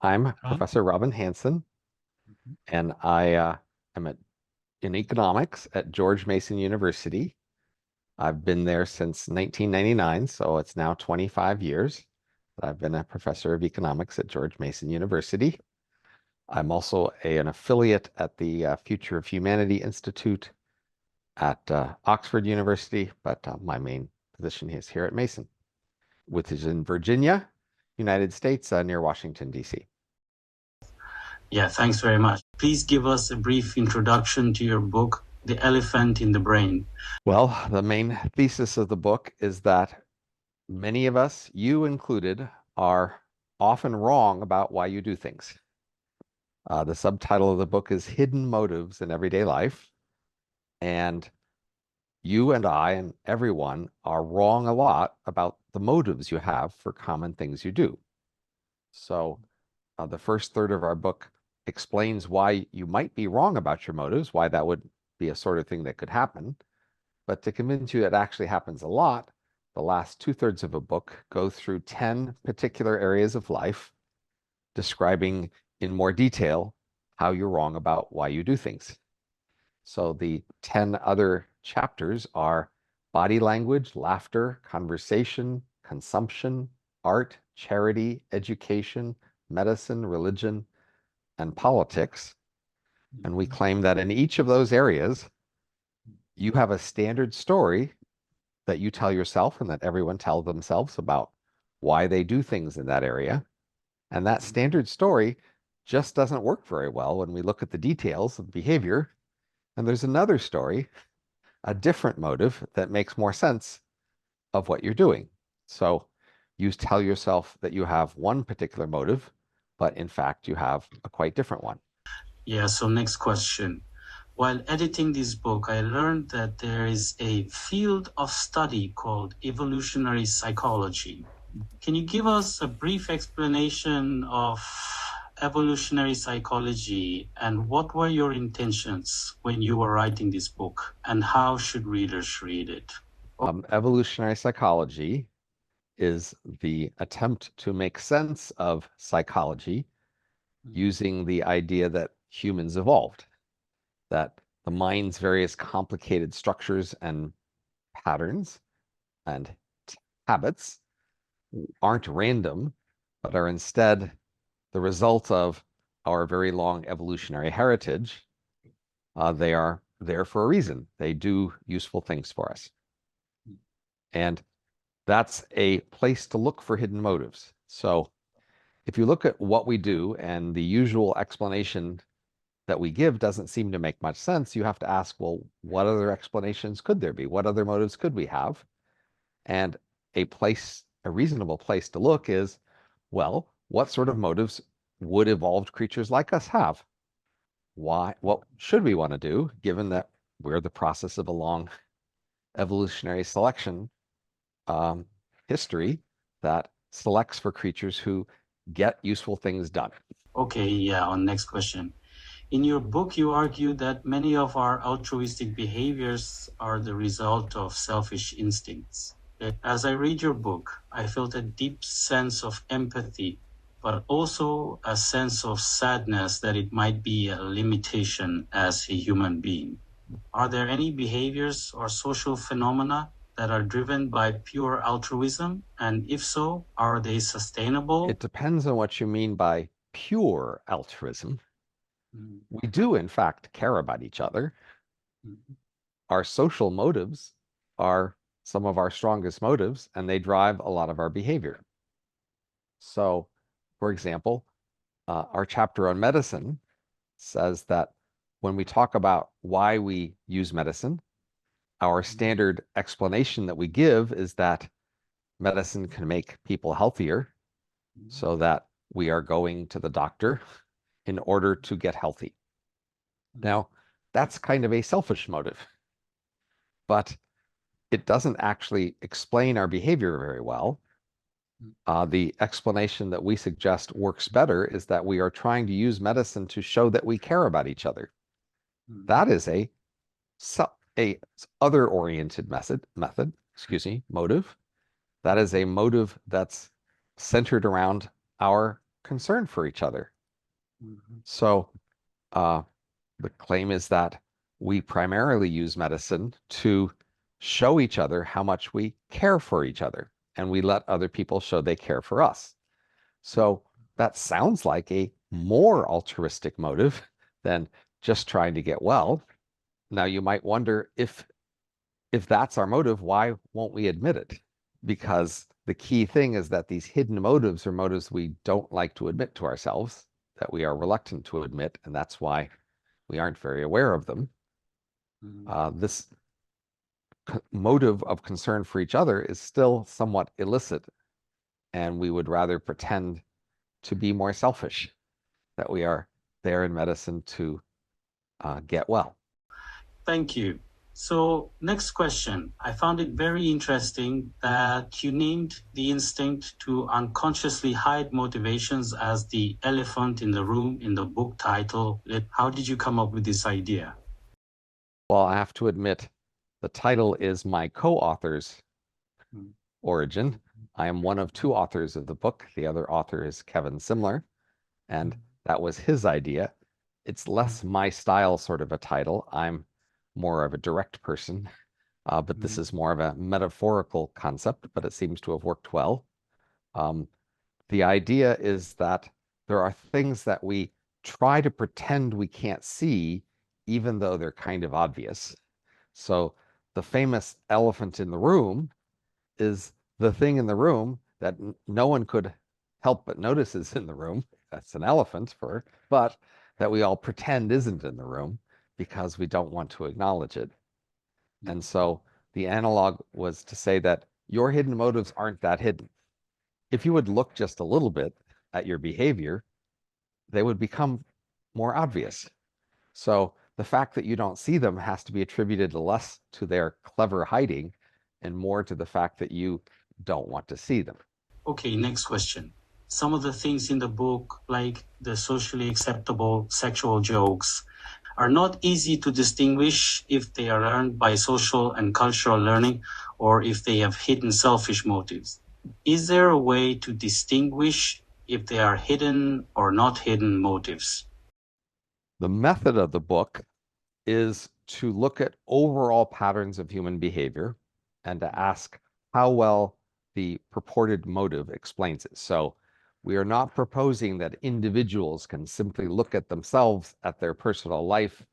I'm Ron? Professor Robin Hanson, and I am in economics at George Mason University. I've been there since 1999, so it's now 25 years that I've been a professor of economics at George Mason University. I'm also an affiliate at the Future of Humanity Institute at Oxford University, but my main position is here at Mason, which is in Virginia, United States, near Washington, D.C. Yeah, thanks very much. Please give us a brief introduction to your book, The Elephant in the Brain. Well, the main thesis of the book is that many of us, you included, are often wrong about why you do things. The subtitle of the book is Hidden Motives in Everyday Life. And you and I and everyone are wrong a lot about the motives you have for common things you do. So the first third of our book explains why you might be wrong about your motives, why that would be a sort of thing that could happen. But to convince you it actually happens a lot, the last 2/3 of a book go through 10 particular areas of life, describing in more detail how you're wrong about why you do things. So the 10 other chapters are body language, laughter, conversation, consumption, art, charity, education, medicine, religion, and politics. And we claim that in each of those areas, you have a standard story that you tell yourself and that everyone tells themselves about why they do things in that area. And that standard story just doesn't work very well when we look at the details of behavior. And there's another story, a different motive that makes more sense of what you're doing. So you tell yourself that you have one particular motive, but in fact, you have a quite different one. Yeah, so next question. While editing this book, I learned that there is a field of study called evolutionary psychology. Can you give us a brief explanation of evolutionary psychology and what were your intentions when you were writing this book and how should readers read it? Evolutionary psychology is the attempt to make sense of psychology using the idea that humans evolved, that the mind's various complicated structures and patterns and habits aren't random, but are instead the result of our very long evolutionary heritage. They are there for a reason. They do useful things for us. And that's a place to look for hidden motives. So if you look at what we do and the usual explanation that we give doesn't seem to make much sense, you have to ask, well, what other explanations could there be? What other motives could we have? And a reasonable place to look is, well, what sort of motives would evolved creatures like us have? What should we want to do, given that we're the process of a long evolutionary selection history that selects for creatures who get useful things done? Okay, yeah, on next question. In your book, you argue that many of our altruistic behaviors are the result of selfish instincts. As I read your book, I felt a deep sense of empathy, but also a sense of sadness that it might be a limitation as a human being. Are there any behaviors or social phenomena that are driven by pure altruism? And if so, are they sustainable? It depends on what you mean by pure altruism. We do, in fact, care about each other. Our social motives are some of our strongest motives, and they drive a lot of our behavior. So, for example, our chapter on medicine says that when we talk about why we use medicine, our standard explanation that we give is that medicine can make people healthier, so that we are going to the doctor in order to get healthy. Now, that's kind of a selfish motive, but it doesn't actually explain our behavior very well. The explanation that we suggest works better is that we are trying to use medicine to show that we care about each other. That is a other-oriented motive. That is a motive that's centered around our concern for each other. Mhm. So the claim is that we primarily use medicine to show each other how much we care for each other, and we let other people show they care for us. So that sounds like a more altruistic motive than just trying to get well. Now you might wonder, if that's our motive, why won't we admit it? Because the key thing is that these hidden motives are motives we don't like to admit to ourselves, that we are reluctant to admit, and that's why we aren't very aware of them. This motive of concern for each other is still somewhat illicit, and we would rather pretend to be more selfish, that we are there in medicine to get well. Thank you. So, next question. I found it very interesting that you named the instinct to unconsciously hide motivations as the elephant in the room in the book title. How did you come up with this idea? Well, I have to admit, the title is my co-author's origin. I am one of two authors of the book. The other author is Kevin Simler, and that was his idea. It's less my style sort of a title. I'm more of a direct person, but this is more of a metaphorical concept, but it seems to have worked well. The idea is that there are things that we try to pretend we can't see, even though they're kind of obvious. So the famous elephant in the room is the thing in the room that no one could help but notice is in the room. That's an elephant, but that we all pretend isn't in the room because we don't want to acknowledge it. And so the analog was to say that your hidden motives aren't that hidden. If you would look just a little bit at your behavior, they would become more obvious. So the fact that you don't see them has to be attributed less to their clever hiding and more to the fact that you don't want to see them. Okay, next question. Some of the things in the book, like the socially acceptable sexual jokes, are not easy to distinguish if they are earned by social and cultural learning or if they have hidden selfish motives. Is there a way to distinguish if they are hidden or not hidden motives? The method of the book is to look at overall patterns of human behavior and to ask how well the purported motive explains it. So we are not proposing that individuals can simply look at themselves, at their personal life,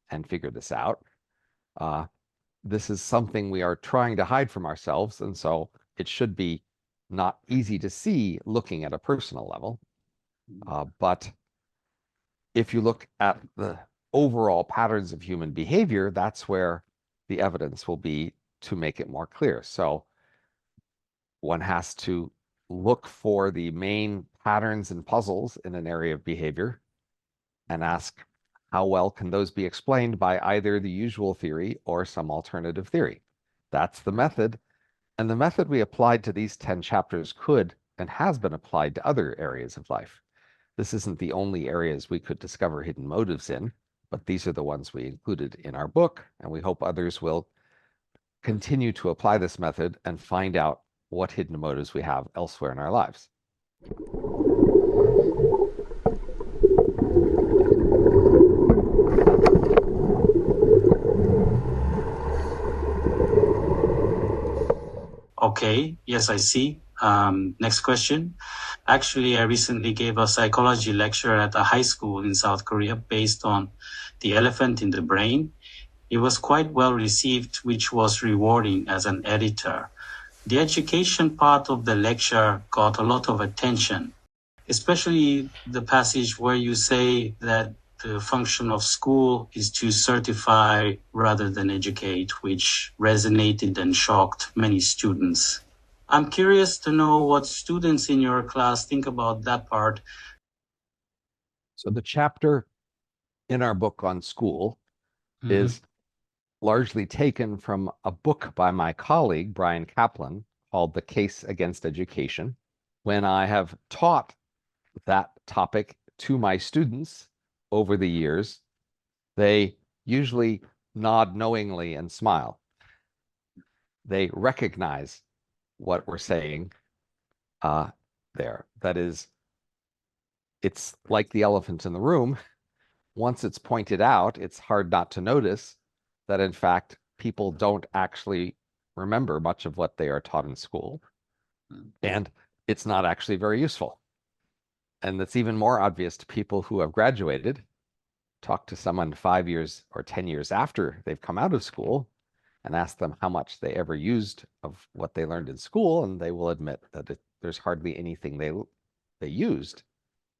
and figure this out. This is something we are trying to hide from ourselves, and so it should be not easy to see looking at a personal level. But if you look at the overall patterns of human behavior, that's where the evidence will be to make it more clear. So one has to look for the main patterns and puzzles in an area of behavior and ask how well can those be explained by either the usual theory or some alternative theory. That's the method. And the method we applied to these 10 chapters could and has been applied to other areas of life. This isn't the only areas we could discover hidden motives in, but these are the ones we included in our book, and we hope others will continue to apply this method and find out what hidden motives we have elsewhere in our lives. Okay, yes, I see. Next question. Actually, I recently gave a psychology lecture at a high school in South Korea based on the elephant in the brain. It was quite well received, which was rewarding as an editor. The education part of the lecture got a lot of attention, especially the passage where you say that the function of school is to certify rather than educate, which resonated and shocked many students. I'm curious to know what students in your class think about that part. So the chapter in our book on school is largely taken from a book by my colleague, Brian Kaplan, called The Case Against Education. When I have taught that topic to my students over the years, they usually nod knowingly and smile. They recognize what we're saying there. That is, it's like the elephant in the room. Once it's pointed out, it's hard not to notice that, in fact, people don't actually remember much of what they are taught in school. And it's not actually very useful. And that's even more obvious to people who have graduated. Talk to someone 5 years or 10 years after they've come out of school and ask them how much they ever used of what they learned in school, and they will admit that there's hardly anything they used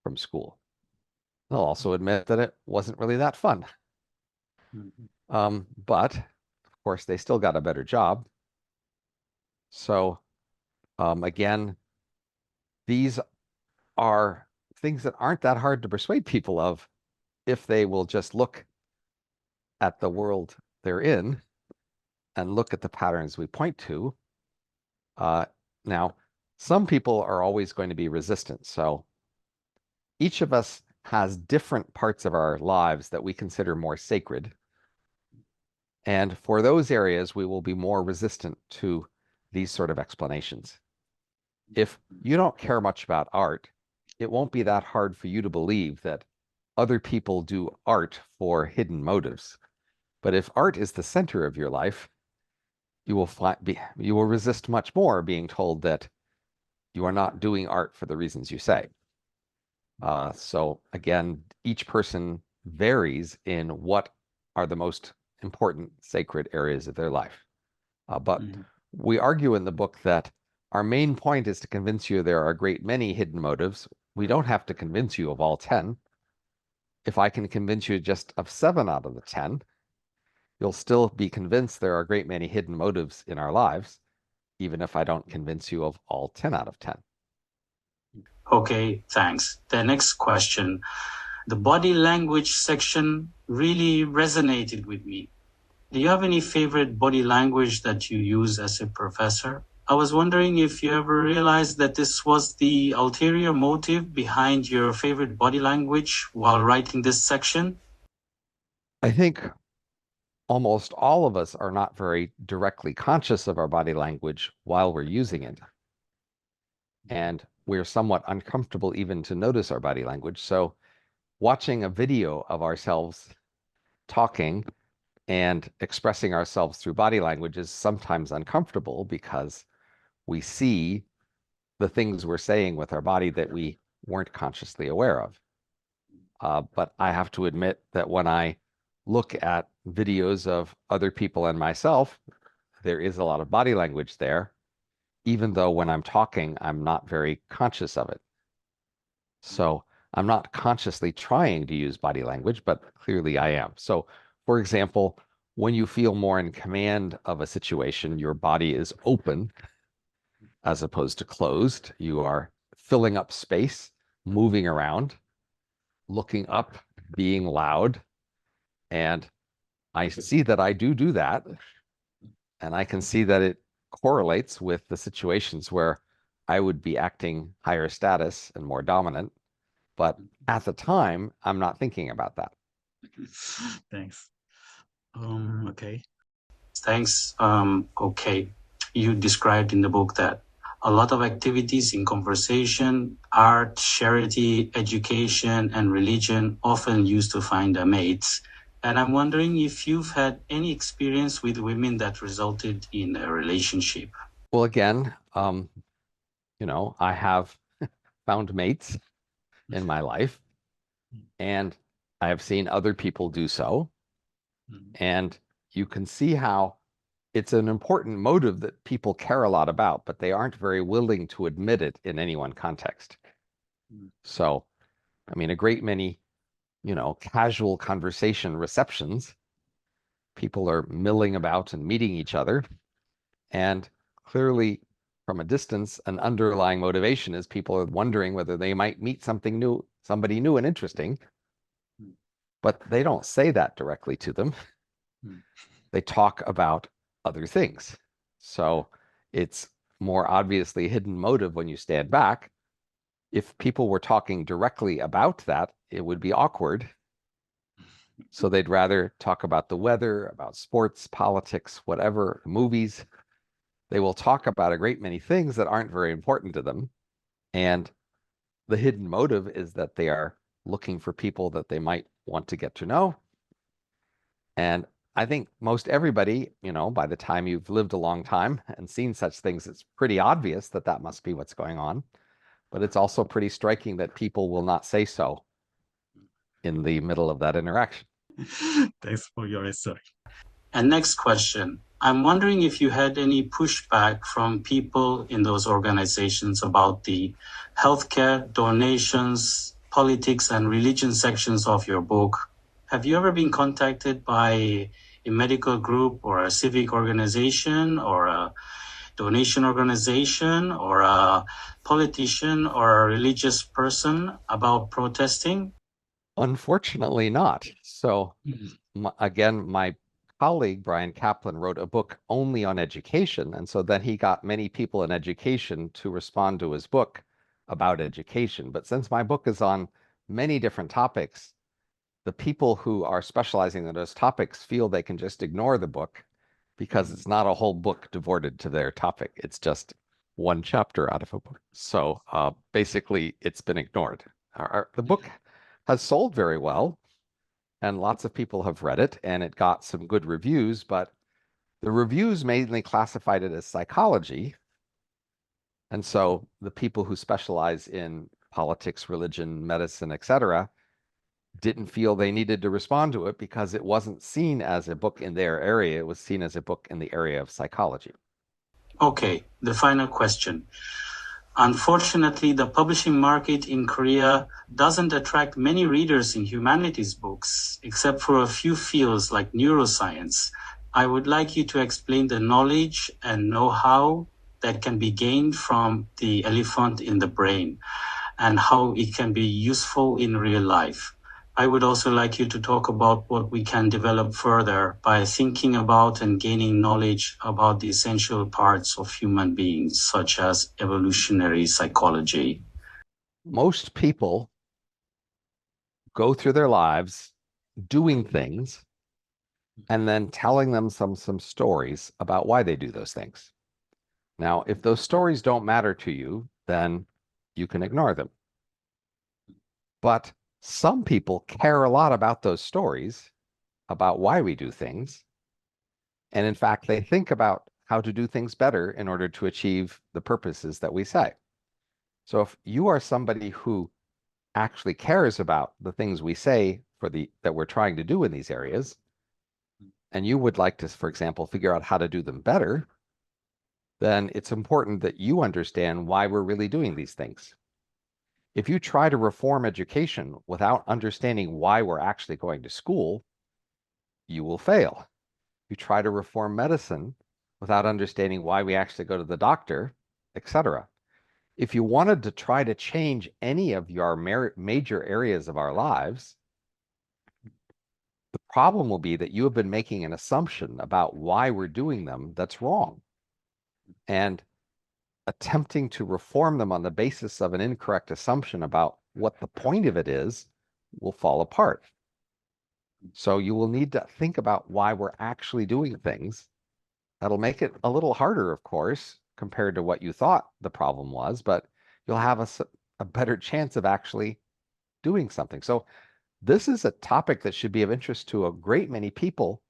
from school. They'll also admit that it wasn't really that fun. But of course, they still got a better job. So again, these are things that aren't that hard to persuade people of if they will just look at the world they're in and look at the patterns we point to. Now, some people are always going to be resistant. So each of us has different parts of our lives that we consider more sacred. And for those areas, we will be more resistant to these sort of explanations. If you don't care much about art, it won't be that hard for you to believe that other people do art for hidden motives. But if art is the center of your life, you will resist much more being told that you are not doing art for the reasons you say. So again, each person varies in what are the most important sacred areas of their life. But we argue in the book that our main point is to convince you there are a great many hidden motives. We don't have to convince you of all 10. If I can convince you just of 7 out of the 10, you'll still be convinced there are a great many hidden motives in our lives, even if I don't convince you of all 10 out of 10. Okay, thanks. The next question. The body language section really resonated with me. Do you have any favorite body language that you use as a professor? I was wondering if you ever realized that this was the ulterior motive behind your favorite body language while writing this section? I think almost all of us are not very directly conscious of our body language while we're using it. And we're somewhat uncomfortable even to notice our body language. So watching a video of ourselves talking and expressing ourselves through body language is sometimes uncomfortable because we see the things we're saying with our body that we weren't consciously aware of. But I have to admit that when I look at videos of other people and myself, there is a lot of body language there, even though when I'm talking, I'm not very conscious of it. So I'm not consciously trying to use body language, but clearly I am. So, for example, when you feel more in command of a situation, your body is open as opposed to closed. You are filling up space, moving around, looking up, being loud. And I see that I do that. And I can see that it correlates with the situations where I would be acting higher status and more dominant. But at the time, I'm not thinking about that. Thanks. Okay. Thanks. Okay. You described in the book that a lot of activities in conversation, art, charity, education, and religion often used to find a mate. And I'm wondering if you've had any experience with women that resulted in a relationship. Well, again, I have found mates in my life, and I have seen other people do so. And you can see how it's an important motive that people care a lot about, but they aren't very willing to admit it in any one context. So, I mean, a great many, casual conversation receptions, people are milling about and meeting each other. And clearly, from a distance, an underlying motivation is people are wondering whether they might meet somebody new and interesting, but they don't say that directly to them. They talk about other things. So it's more obviously a hidden motive when you stand back. If people were talking directly about that, it would be awkward. So they'd rather talk about the weather, about sports, politics, whatever, movies. They will talk about a great many things that aren't very important to them. And the hidden motive is that they are looking for people that they might want to get to know. And I think most everybody, by the time you've lived a long time and seen such things, it's pretty obvious that that must be what's going on. But it's also pretty striking that people will not say so in the middle of that interaction. Thanks for your answer. And next question. I'm wondering if you had any pushback from people in those organizations about the healthcare, donations, politics, and religion sections of your book. Have you ever been contacted by a medical group or a civic organization or a donation organization or a politician or a religious person about protesting? Unfortunately not. So again, my colleague, Brian Kaplan, wrote a book only on education. And so then he got many people in education to respond to his book about education. But since my book is on many different topics, the people who are specializing in those topics feel they can just ignore the book because it's not a whole book devoted to their topic. It's just one chapter out of a book. So basically, it's been ignored. The book has sold very well, and lots of people have read it, and it got some good reviews, but the reviews mainly classified it as psychology. And so the people who specialize in politics, religion, medicine, etc., didn't feel they needed to respond to it because it wasn't seen as a book in their area. It was seen as a book in the area of psychology. Okay, the final question. Unfortunately, the publishing market in Korea doesn't attract many readers in humanities books, except for a few fields like neuroscience. I would like you to explain the knowledge and know-how that can be gained from the elephant in the brain and how it can be useful in real life. I would also like you to talk about what we can develop further by thinking about and gaining knowledge about the essential parts of human beings, such as evolutionary psychology. Most people go through their lives doing things and then telling them some stories about why they do those things. Now, if those stories don't matter to you, then you can ignore them. But some people care a lot about those stories, about why we do things. And in fact, they think about how to do things better in order to achieve the purposes that we say. So if you are somebody who actually cares about the things we say that we're trying to do in these areas, and you would like to, for example, figure out how to do them better, then it's important that you understand why we're really doing these things. If you try to reform education without understanding why we're actually going to school, you will fail. If you try to reform medicine without understanding why we actually go to the doctor, etc. If you wanted to try to change any of your major areas of our lives, the problem will be that you have been making an assumption about why we're doing them that's wrong. And attempting to reform them on the basis of an incorrect assumption about what the point of it is will fall apart. So you will need to think about why we're actually doing things. That'll make it a little harder, of course, compared to what you thought the problem was, but you'll have a better chance of actually doing something. So this is a topic that should be of interest to a great many people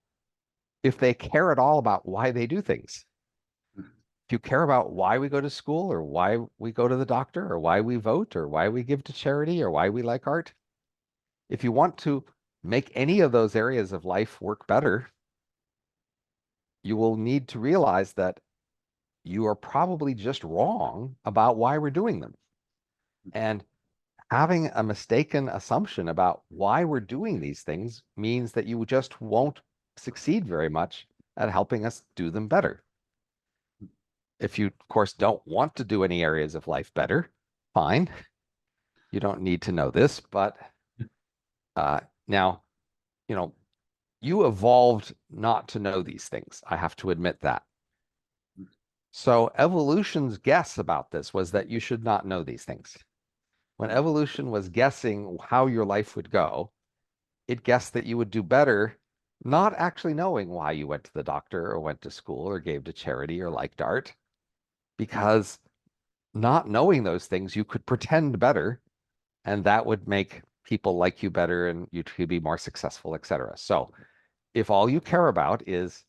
if they care at all about why they do things. If you care about why we go to school or why we go to the doctor or why we vote or why we give to charity or why we like art, if you want to make any of those areas of life work better, you will need to realize that you are probably just wrong about why we're doing them. And having a mistaken assumption about why we're doing these things means that you just won't succeed very much at helping us do them better. If you, of course, don't want to do any areas of life better, fine. You don't need to know this, but now, you evolved not to know these things. I have to admit that. So evolution's guess about this was that you should not know these things. When evolution was guessing how your life would go, it guessed that you would do better not actually knowing why you went to the doctor or went to school or gave to charity or liked art, because not knowing those things, you could pretend better and that would make people like you better and you could be more successful, etc. So if all you care about is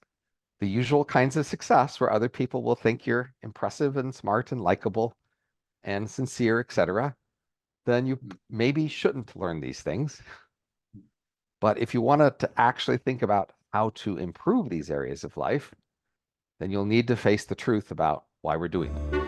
the usual kinds of success where other people will think you're impressive and smart and likable and sincere, etc., then you maybe shouldn't learn these things. But if you wanted to actually think about how to improve these areas of life, then you'll need to face the truth about why we're doing them.